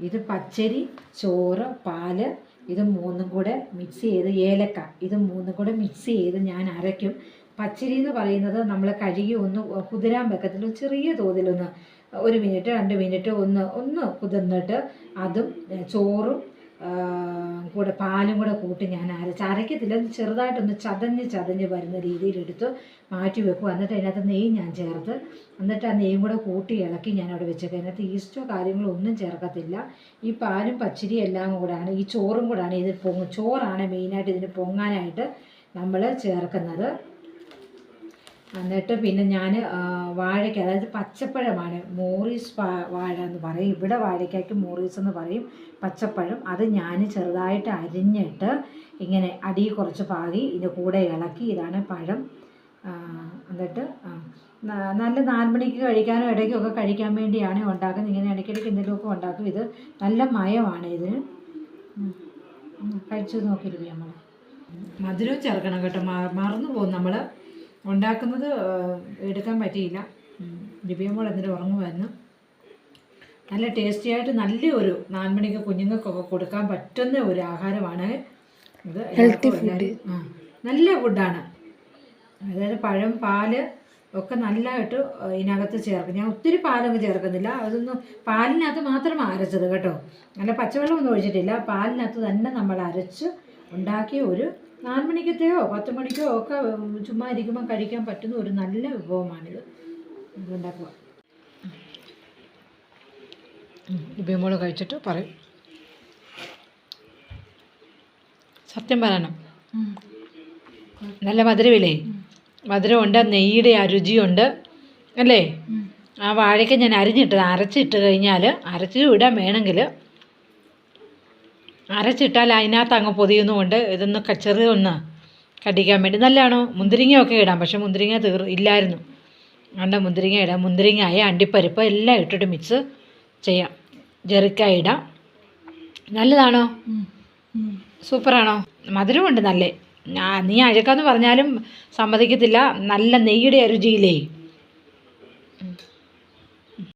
ഇത് പച്ചരി, ചോറ്, പാല്, ഇത് മൂന്നും കൂടെ മിക്സ് ചെയ്ത്, ഏലക്ക, ഇത് മൂന്നും കൂടെ മിക്സ് ചെയ്ത് ഞാൻ അരയ്ക്കും. പച്ചരി എന്ന് പറയുന്നത് നമ്മൾ കഴുകി ഒന്ന് കുതിരാൻ വെക്കത്തില്ല, ചെറിയ തോതിലൊന്ന് 1 മിനിറ്റ് 2 മിനിറ്റ് ഒന്ന് കുതിർന്നിട്ട് അതും ചോറും കൂടെ പാലും കൂടെ കൂട്ടി ഞാൻ അരയ്ക്കത്തില്ല, ചെറുതായിട്ടൊന്ന് ചതഞ്ഞ് വരുന്ന രീതിയിലെടുത്ത് മാറ്റി വെക്കും. എന്നിട്ട് അതിനകത്ത് നെയ്യ് ഞാൻ ചേർത്ത്, എന്നിട്ട് ആ നെയ്യും കൂടെ കൂട്ടി ഇളക്കി ഞാൻ അവിടെ വെച്ചേക്കും. അതിനകത്ത് ഈസ്റ്റോ കാര്യങ്ങളോ ഒന്നും ചേർക്കത്തില്ല. ഈ പാലും പച്ചരിയും എല്ലാം കൂടാണ്, ഈ ചോറും കൂടാണ് ഇത് ചോറാണ് മെയിനായിട്ട് ഇതിന് പൊങ്ങാനായിട്ട് നമ്മൾ ചേർക്കുന്നത്. എന്നിട്ട് പിന്നെ ഞാൻ വാഴയ്ക്ക, അതായത് പച്ചപ്പഴമാണ്, മോറീസ് വാഴ എന്ന് പറയും, ഇവിടെ വാഴയ്ക്കയ്ക്ക് മോറീസ് എന്ന് പറയും, പച്ചപ്പഴം. അത് ഞാൻ ചെറുതായിട്ട് അരിഞ്ഞിട്ട് ഇങ്ങനെ അടിയിൽ കുറച്ച് പാകി ഇതിൻ്റെ കൂടെ ഇളക്കി, ഇതാണ് പഴം. എന്നിട്ട് നല്ല 4 മണിക്ക് കഴിക്കാനോ ഇടയ്ക്കൊക്കെ കഴിക്കാൻ വേണ്ടിയാണ് ഉണ്ടാക്കുന്നത്. ഇങ്ങനെ ഇടയ്ക്കിടയ്ക്ക് എന്തെങ്കിലുമൊക്കെ ഉണ്ടാക്കും. ഇത് നല്ല മയമാണ് ഇതിന്. കഴിച്ചു നോക്കിയില്ല നമ്മൾ. മധുരവും ചേർക്കണം കേട്ടോ, മറന്നു പോകും നമ്മൾ ഉണ്ടാക്കുന്നത്, എടുക്കാൻ പറ്റിയില്ല. ദിവ്യമോൾ എന്നിട്ട് ഉറങ്ങുമായിരുന്നു. നല്ല ടേസ്റ്റി ആയിട്ട് നല്ലൊരു 4 മണിക്ക് കുഞ്ഞുങ്ങൾക്കൊക്കെ കൊടുക്കാൻ പറ്റുന്ന ഒരു ആഹാരമാണ് ഇത്. ഹെൽത്തി ഫുഡ്, നല്ല ഫുഡാണ്. അതായത് പഴം, പാല് ഒക്കെ നല്ലതായിട്ട് ഇതിനകത്ത് ചേർക്കും. ഞാൻ ഒത്തിരി പാലൊന്നും ചേർക്കുന്നില്ല, അതൊന്നും പാലിനകത്ത് മാത്രം അരച്ചത് കേട്ടോ, നല്ല പച്ചവെള്ളമൊന്നും ഒഴിച്ചിട്ടില്ല. പാലിനകത്ത് തന്നെ നമ്മൾ അരച്ച് ഉണ്ടാക്കിയ ഒരു 4 മണിക്കത്തെയോ 10 മണിക്കോ ഒക്കെ ചുമ്മാ ഇരിക്കുമ്പോൾ കഴിക്കാൻ പറ്റുന്ന ഒരു നല്ല വിഭവമാണിത്. ഇതുണ്ടാക്കുക. ദിവ്യമോൾ കഴിച്ചിട്ട് പറയും. സത്യം പറയണം, നല്ല മധുരമില്ലേ? മധുരമുണ്ട്, നെയ്യുടെ ആ രുചിയുണ്ട് അല്ലേ? ആ വാഴയ്ക്ക് ഞാൻ അരച്ചിട്ട് കഴിഞ്ഞാൽ, അരച്ച് ഇടാൻ വേണമെങ്കിൽ അരച്ചിട്ടാൽ അതിനകത്ത് അങ്ങ് പൊതിയുന്നുകൊണ്ട് ഇതൊന്ന് ചെറിയൊന്ന് കടിക്കാൻ വേണ്ടി നല്ലതാണോ. മുന്തിരിങ്ങയൊക്കെ ഇടാം, പക്ഷെ മുന്തിരിങ്ങ ഇല്ലായിരുന്നു, അതുകൊണ്ട് മുന്തിരിങ്ങ ഇടാം. മുന്തിരിങ്ങായ അണ്ടിപ്പരിപ്പ് എല്ലാം ഇട്ടിട്ട് മിക്സ് ചെയ്യാം. ജെറിക്കായ ഇടാം. നല്ലതാണോ? സൂപ്പറാണോ? മധുരമുണ്ട് നല്ല. നീ അഴക്കാന്ന് പറഞ്ഞാലും സമ്മതിക്കത്തില്ല, നല്ല നെയ്യുടെ രുചിയിലേ.